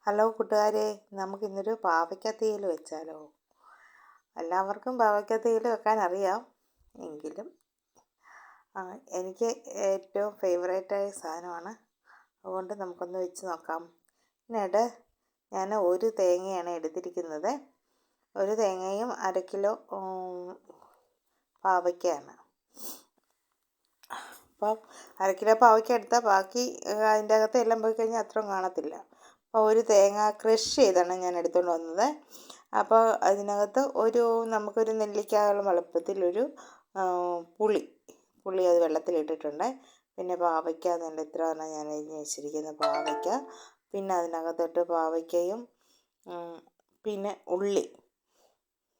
Hello കൂട്ടുകാരെ, നമുക്കിന്നൊരു പാവയ്ക്ക തീയൽ വെച്ചാലോ? എല്ലാവർക്കും പാവയ്ക്ക തീയൽ വെക്കാൻ അറിയാം. എങ്കിലും എനിക്ക് ഏറ്റവും ഫേവറേറ്റായ സാധനമാണ്. അതുകൊണ്ട് നമുക്കൊന്ന് വെച്ച് നോക്കാം. എന്നിട്ട് ഞാൻ ഒരു തേങ്ങയാണ് എടുത്തിരിക്കുന്നത്. ഒരു തേങ്ങയും 1/2 കിലോ പാവയ്ക്കയാണ്. അപ്പം 1/2 കിലോ പാവയ്ക്ക എടുത്താൽ ബാക്കി അതിൻ്റെ അകത്ത് എല്ലാം പോയി കഴിഞ്ഞാൽ അത്രയും കാണത്തില്ല. അപ്പോൾ ഒരു തേങ്ങ ക്രഷ് ചെയ്താണ് ഞാൻ എടുത്തുകൊണ്ട് വന്നത്. അപ്പോൾ അതിനകത്ത് നമുക്കൊരു നെല്ലിക്കയോളം വലുപ്പത്തിലൊരു പുളി അത് വെള്ളത്തിലിട്ടിട്ടുണ്ട്. പിന്നെ പാവയ്ക്ക ഇത്രയാണ് ഞാൻ അരിഞ്ഞ് വെച്ചിരിക്കുന്ന പാവയ്ക്ക. പിന്നെ അതിനകത്തോട്ട് പാവയ്ക്കയും പിന്നെ ഉള്ളി.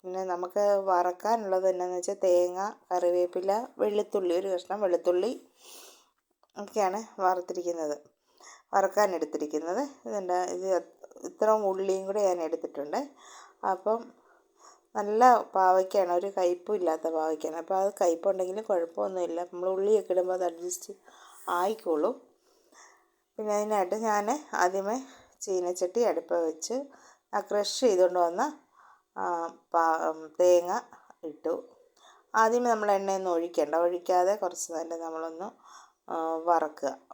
പിന്നെ നമുക്ക് വറക്കാനുള്ളത് എന്നാന്ന് വെച്ചാൽ തേങ്ങ, കറിവേപ്പില, വെളുത്തുള്ളി, ഒരു കഷ്ണം വെളുത്തുള്ളി ഒക്കെയാണ് വറക്കാൻ എടുത്തിരിക്കുന്നത്. ഇത് ഇത്രയും ഉള്ളിയും കൂടെ ഞാൻ എടുത്തിട്ടുണ്ട്. അപ്പം നല്ല പാവയ്ക്കാണ്, ഒരു കയ്പ്പും ഇല്ലാത്ത പാവയ്ക്കാണ്. അപ്പോൾ അത് കയ്പ്പുണ്ടെങ്കിലും കുഴപ്പമൊന്നുമില്ല, നമ്മൾ ഉള്ളിയൊക്കെ ഇടുമ്പോൾ അത് അഡ്ജസ്റ്റ് ആയിക്കോളും. പിന്നെ അതിനായിട്ട് ഞാൻ ആദ്യമേ ചീനച്ചട്ടി അടുപ്പ് വെച്ച് ക്രഷ് ചെയ്തുകൊണ്ട് വന്ന തേങ്ങ ഇട്ടു. ആദ്യമേ നമ്മൾ എണ്ണയൊന്നും ഒഴിക്കാതെ കുറച്ച് നേരം നമ്മളൊന്ന്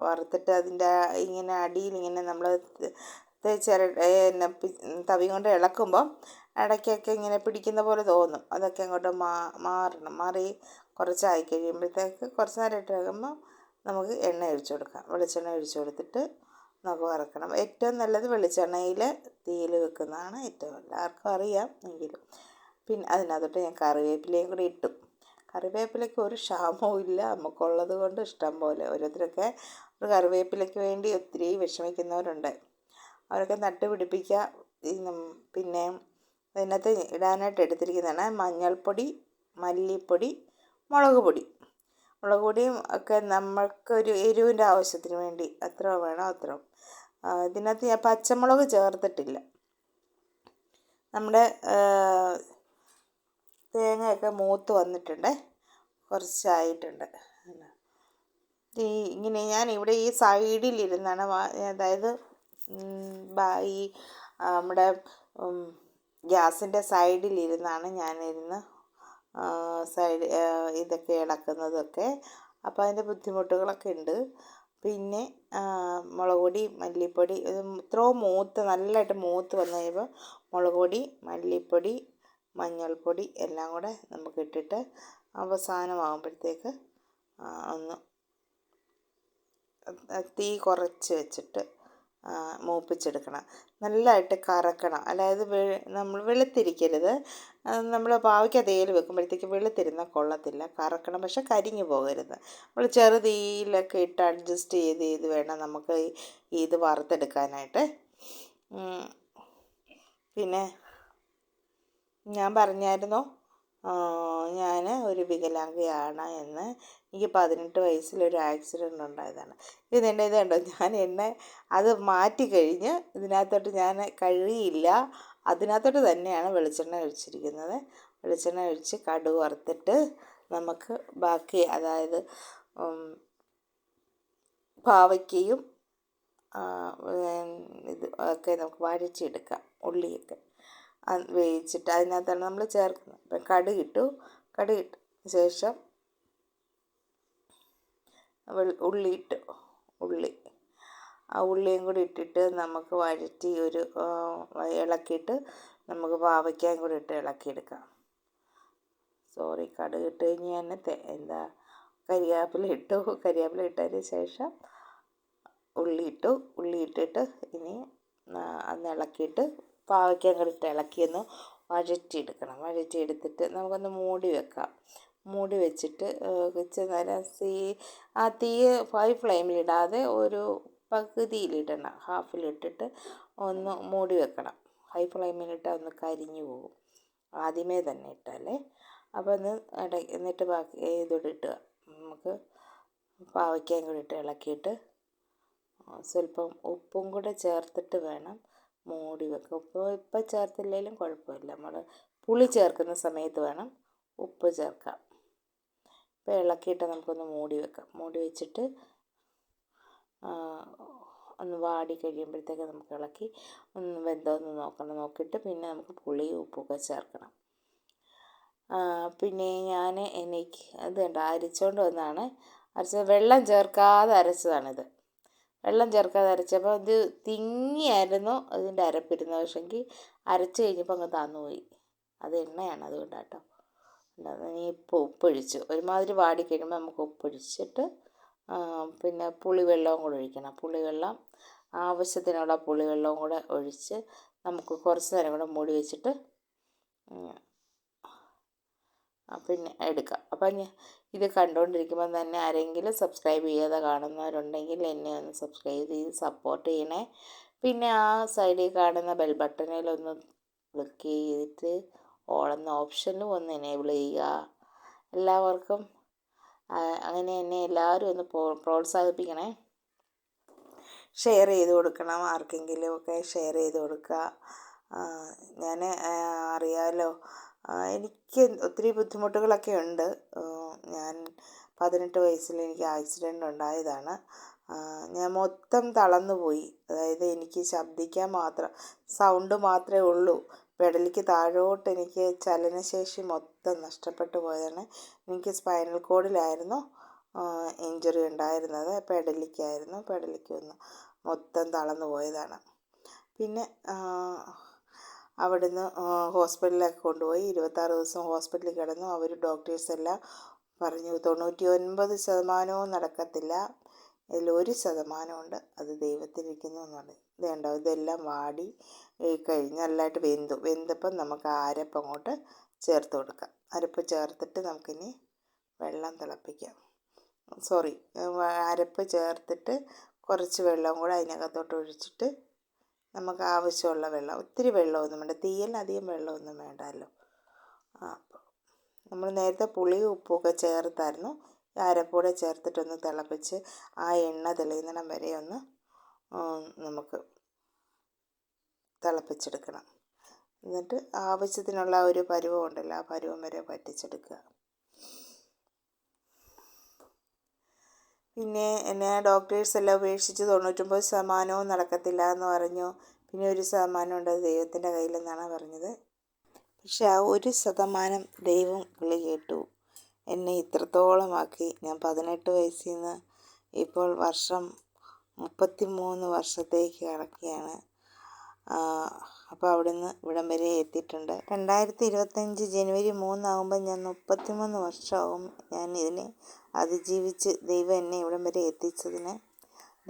വറുത്തിട്ട് അതിൻ്റെ ഇങ്ങനെ അടിയിൽ ഇങ്ങനെ നമ്മൾ തവി കൊണ്ട് ഇളക്കുമ്പം ഇടയ്ക്കൊക്കെ ഇങ്ങനെ പിടിക്കുന്ന പോലെ തോന്നും. അതൊക്കെ അങ്ങോട്ട് മാറി കുറച്ചായി കഴിയുമ്പോഴത്തേക്ക് കുറച്ച് നേരം ഇട്ട് കഴിയുമ്പോൾ നമുക്ക് വെളിച്ചെണ്ണ ഒഴിച്ചു കൊടുത്തിട്ട് നമുക്ക് വറക്കണം. ഏറ്റവും നല്ലത് വെളിച്ചെണ്ണയിൽ തീയിൽ വെക്കുന്നതാണ് ഏറ്റവും എല്ലാവർക്കും അറിയാം. എങ്കിലും പിന്നെ അതിനകത്തോട്ട് ഞാൻ കറിവേപ്പിലയും കൂടി ഇട്ടു. കറിവേപ്പിലയ്ക്ക് ഒരു ക്ഷാമവും ഇല്ല, നമുക്കുള്ളത് കൊണ്ട് ഇഷ്ടം പോലെ. ഓരോരുത്തരൊക്കെ ഒരു കറിവേപ്പിലയ്ക്ക് വേണ്ടി ഒത്തിരി വിഷമിക്കുന്നവരുണ്ട്. അവരൊക്കെ നട്ടുപിടിപ്പിക്കുക. പിന്നെ അതിനകത്ത് ഇടാനായിട്ട് എടുത്തിരിക്കുന്നതാണ് മഞ്ഞൾപ്പൊടി, മല്ലിപ്പൊടി, മുളക് പൊടിയും ഒക്കെ നമ്മൾക്കൊരു എരിവിൻ്റെ ആവശ്യത്തിന് വേണ്ടി എത്ര വേണോ അത്ര. ഇതിനകത്ത് ഞാൻ പച്ചമുളക് ചേർത്തിട്ടില്ല. നമ്മുടെ തേങ്ങയൊക്കെ മൂത്ത് വന്നിട്ടുണ്ട്, കുറച്ചായിട്ടുണ്ട്. ഇങ്ങനെ ഞാൻ ഇവിടെ ഈ സൈഡിലിരുന്നാണ്, അതായത് ഈ നമ്മുടെ ഗ്യാസിൻ്റെ സൈഡിലിരുന്നാണ് ഞാനിരുന്ന് ഇതൊക്കെ ഇളക്കുന്നതൊക്കെ. അപ്പോൾ അതിൻ്റെ ബുദ്ധിമുട്ടുകളൊക്കെ ഉണ്ട്. പിന്നെ മുളക് പൊടി, മല്ലിപ്പൊടി ഇത്രയും നല്ലതായിട്ട് മൂത്ത് വന്നു കഴിയുമ്പോൾ മുളക് പൊടി, മല്ലിപ്പൊടി, മഞ്ഞൾപ്പൊടി എല്ലാം കൂടെ നമുക്ക് ഇട്ടിട്ട് അവസാനമാകുമ്പോഴത്തേക്ക് ഒന്ന് തീ കുറച്ച് വെച്ചിട്ട് മൂപ്പിച്ചെടുക്കണം. നല്ലതായിട്ട് കറക്കണം, അതായത് നമ്മൾ വെളുത്തിരിക്കരുത്. നമ്മൾ പാവയ്ക്ക തീയൽ വെക്കുമ്പോഴത്തേക്ക് വെളുത്തിരുന്നാൽ കൊള്ളത്തില്ല, കറക്കണം. പക്ഷെ കരിഞ്ഞു പോകരുത്. നമ്മൾ ചെറുതീയിലൊക്കെ ഇട്ട് അഡ്ജസ്റ്റ് ചെയ്ത് വേണം നമുക്ക് ഇത് വറുത്തെടുക്കാനായിട്ട്. പിന്നെ ഞാൻ പറഞ്ഞായിരുന്നു ഞാൻ ഒരു വികലാംഗയാണ് എന്ന്. എനിക്ക് 18 വയസ്സിലൊരു ആക്സിഡൻ്റ് ഉണ്ടായതാണ്. ഇതുണ്ടോ ഞാൻ അത് മാറ്റിക്കഴിഞ്ഞ് ഇതിനകത്തോട്ട് ഞാൻ കഴിയില്ല. അതിനകത്തോട്ട് തന്നെയാണ് വെളിച്ചെണ്ണ ഒഴിച്ചിരിക്കുന്നത്. വെളിച്ചെണ്ണ ഒഴിച്ച് കടുക് വറുത്തിട്ട് നമുക്ക് ബാക്കി, അതായത് പാവയ്ക്കയും ഒക്കെ നമുക്ക് വഴച്ചെടുക്കാം. ഉള്ളിയൊക്കെ വേവിച്ചിട്ട് അതിനകത്താണ് നമ്മൾ ചേർക്കുന്നത്. അപ്പം കടുകിട്ട ശേഷം ഉള്ളി ആ ഉള്ളിയും കൂടി ഇട്ടിട്ട് നമുക്ക് വഴറ്റി ഇളക്കിയിട്ട് നമുക്ക് പാവയ്ക്കയും കൂടി ഇട്ട് ഇളക്കിയെടുക്കാം. കടുകിട്ട് കഴിഞ്ഞ് തന്നെ കരിവേപ്പില ഇട്ടതിന് ശേഷം ഉള്ളി ഇട്ടിട്ട് ഇനി അന്ന് ഇളക്കിയിട്ട് പാവയ്ക്കയും കൂടി ഇട്ട് ഇളക്കിയൊന്ന് വഴറ്റിയെടുത്തിട്ട് നമുക്കൊന്ന് മൂടി വെച്ചിട്ട് കുറച്ച് നേരം തീ ഹൈ ഫ്ലെയിമിലിടാതെ ഒരു പകുതിയിലിടണം, ഹാഫിലിട്ടിട്ട് ഒന്ന് മൂടി വെക്കണം. ഹൈ ഫ്ലെയിമിലിട്ടാൽ ഒന്ന് കരിഞ്ഞു പോകും ആദ്യമേ തന്നെ ഇട്ടാലേ. അപ്പോൾ എന്നിട്ട് ബാക്കി ഇതോടെ ഇട്ടുക. നമുക്ക് പാവയ്ക്കയും കൂടി ഇട്ട് ഇളക്കിയിട്ട് സ്വല്പം ഉപ്പും കൂടെ ചേർത്തിട്ട് വേണം മൂടി വെക്കുക. ഉപ്പ് ഇപ്പം ചേർത്തില്ലെങ്കിലും കുഴപ്പമില്ല, നമ്മൾ പുളി ചേർക്കുന്ന സമയത്ത് വേണം ഉപ്പ് ചേർക്കാം. ഇപ്പോൾ ഇളക്കിയിട്ട് നമുക്കൊന്ന് മൂടി വെക്കാം. മൂടി വെച്ചിട്ട് ഒന്ന് വാടി കഴിയുമ്പോഴത്തേക്ക് നമുക്ക് ഇളക്കി ഒന്ന് വെന്തോന്ന് നോക്കിയിട്ട് പിന്നെ നമുക്ക് പുളിയും ഉപ്പൊക്കെ ചേർക്കണം. പിന്നെ എനിക്ക് ഇത് കണ്ടോ അരിച്ചുകൊണ്ട് വന്നതാണ്. വെള്ളം ചേർക്കാതെ അരച്ചതാണിത്. വെള്ളം ചേർക്കാതെ അരച്ചപ്പോൾ ഇത് തിങ്ങിയായിരുന്നു അതിൻ്റെ അരപ്പിരുന്നത്. പക്ഷെങ്കിൽ അരച്ച് കഴിഞ്ഞപ്പോൾ അങ്ങ് താന്നുപോയി. അത് എണ്ണയാണ്, അതുകൊണ്ടാട്ടോ. ഇനി ഇപ്പോൾ ഉപ്പൊഴിച്ചു ഒരുമാതിരി വാടി കഴിയുമ്പോൾ നമുക്ക് ഉപ്പൊഴിച്ചിട്ട് പിന്നെ പുളിവെള്ളവും കൂടെ ഒഴിക്കണം. പുളിവെള്ളം ആവശ്യത്തിനുള്ള പുളിവെള്ളവും കൂടെ ഒഴിച്ച് നമുക്ക് കുറച്ച് നേരം കൂടെ മൂടി വെച്ചിട്ട് പിന്നെ എടുക്കാം. അപ്പം ഇത് കണ്ടുകൊണ്ടിരിക്കുമ്പോൾ തന്നെ ആരെങ്കിലും സബ്സ്ക്രൈബ് ചെയ്യാതെ കാണുന്നവരുണ്ടെങ്കിൽ എന്നെ ഒന്ന് സബ്സ്ക്രൈബ് ചെയ്ത് സപ്പോർട്ട് ചെയ്യണേ. പിന്നെ ആ സൈഡിൽ കാണുന്ന ബെൽ ബട്ടണിലൊന്ന് ക്ലിക്ക് ചെയ്തിട്ട് ഓൾ എന്ന ഓപ്ഷനും ഒന്ന് എനേബിൾ ചെയ്യുക. എല്ലാവർക്കും അങ്ങനെ എന്നെ എല്ലാവരും ഒന്ന് പ്രോത്സാഹിപ്പിക്കണേ. ഷെയർ ചെയ്ത് കൊടുക്കണം, ആർക്കെങ്കിലുമൊക്കെ ഷെയർ ചെയ്ത് കൊടുക്കുക. ഞാൻ അറിയാമല്ലോ, എനിക്ക് ഒത്തിരി ബുദ്ധിമുട്ടുകളൊക്കെ ഉണ്ട്. ഞാൻ 18 വയസ്സിൽ എനിക്ക് ആക്സിഡൻ്റ് ഉണ്ടായതാണ്. ഞാൻ മൊത്തം തളർന്നു പോയി. അതായത് എനിക്ക് ശബ്ദിക്കാൻ മാത്രം സൗണ്ട് മാത്രമേ ഉള്ളൂ. പെടലിക്ക് താഴോട്ട് എനിക്ക് ചലനശേഷി മൊത്തം നഷ്ടപ്പെട്ടു പോയതാണ്. എനിക്ക് സ്പൈനൽ കോഡിലായിരുന്നു ഇഞ്ചുറി ഉണ്ടായിരുന്നത്. പെടലിക്ക് ഒന്ന് മൊത്തം തളർന്നു പോയതാണ്. പിന്നെ അവിടുന്ന് ഹോസ്പിറ്റലിലൊക്കെ കൊണ്ടുപോയി 26 ദിവസം ഹോസ്പിറ്റലിൽ കിടന്നു. അവർ ഡോക്ടേഴ്സെല്ലാം പറഞ്ഞു 99% നടക്കത്തില്ല, അതിൽ 1% ഉണ്ട്, അത് ദൈവത്തിലിരിക്കുന്നു എന്ന് പറഞ്ഞു. ഇത് കണ്ടോ, ഇതെല്ലാം വാടി കഴിഞ്ഞ് നല്ലതായിട്ട് വെന്തപ്പം നമുക്ക് ആ അരപ്പ് അങ്ങോട്ട് ചേർത്ത് കൊടുക്കാം. അരപ്പ് ചേർത്തിട്ട് നമുക്കിനി വെള്ളം തിളപ്പിക്കാം. അരപ്പ് ചേർത്തിട്ട് കുറച്ച് വെള്ളം കൂടെ അതിനകത്തോട്ട് ഒഴിച്ചിട്ട് നമുക്ക് ആവശ്യമുള്ള വെള്ളം, ഒത്തിരി വെള്ളമൊന്നും വേണ്ട, തീയലിനധികം വെള്ളമൊന്നും വേണ്ടല്ലോ. അപ്പോൾ നമ്മൾ നേരത്തെ പുളിയും ഉപ്പുമൊക്കെ ചേർത്തായിരുന്നു. അരപ്പൂടെ ചേർത്തിട്ടൊന്ന് തിളപ്പിച്ച് ആ എണ്ണ തെളിയുന്നിടം വരെ ഒന്ന് നമുക്ക് തിളപ്പിച്ചെടുക്കണം. എന്നിട്ട് ആവശ്യത്തിനുള്ള ഒരു പരുവം ഉണ്ടല്ലോ, ആ പരുവം വരെ വറ്റിച്ചെടുക്കുക. പിന്നെ എന്നെ ഡോക്ടേഴ്സെല്ലാം ഉപേക്ഷിച്ച് 99% നടക്കത്തില്ല എന്ന് പറഞ്ഞു. പിന്നെ 1% ഉണ്ട്, അത് ദൈവത്തിൻ്റെ കയ്യിലെന്നാണ് പറഞ്ഞത്. പക്ഷെ ആ 1% ദൈവം വിളി കേട്ടു, എന്നെ ഇത്രത്തോളമാക്കി. ഞാൻ 18 വയസ്സിൽ നിന്ന് ഇപ്പോൾ വർഷം 33 വർഷത്തേക്ക് കടക്കുകയാണ്. അപ്പോൾ അവിടുന്ന് ഇവിടം വരെ എത്തിയിട്ടുണ്ട്. 2025 ജനുവരി 3 ആകുമ്പോൾ ഞാൻ 33 വർഷമാകും. ഞാൻ ഇതിനെ അതിജീവിച്ച് ദൈവം എന്നെ ഇവിടം വരെ എത്തിച്ചതിന്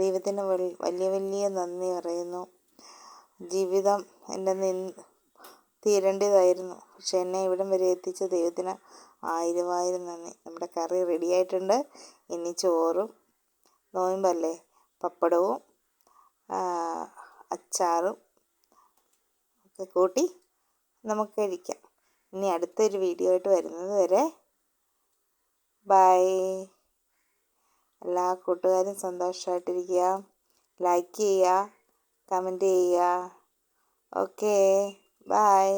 ദൈവത്തിന് വലിയ നന്ദി പറയുന്നു. ജീവിതം എൻ്റെ തീരേണ്ടതായിരുന്നു, പക്ഷെ എന്നെ ഇവിടം വരെ എത്തിച്ച ദൈവത്തിന് 1000 നന്ദി. നമ്മുടെ കറി റെഡിയായിട്ടുണ്ട്. ഇനി ചോറും, നോയമ്പല്ലേ, പപ്പടവും അച്ചാറും ഒക്കെ കൂട്ടി നമുക്ക് കഴിക്കാം. ഇനി അടുത്തൊരു വീഡിയോ ആയിട്ട് വരുന്നത് വരെ ബൈ. എല്ലാ കൂട്ടുകാരും സന്തോഷമായിട്ടിരിക്കുക. ലൈക്ക് ചെയ്യുക, കമൻറ്റ് ചെയ്യുക. Okay, by.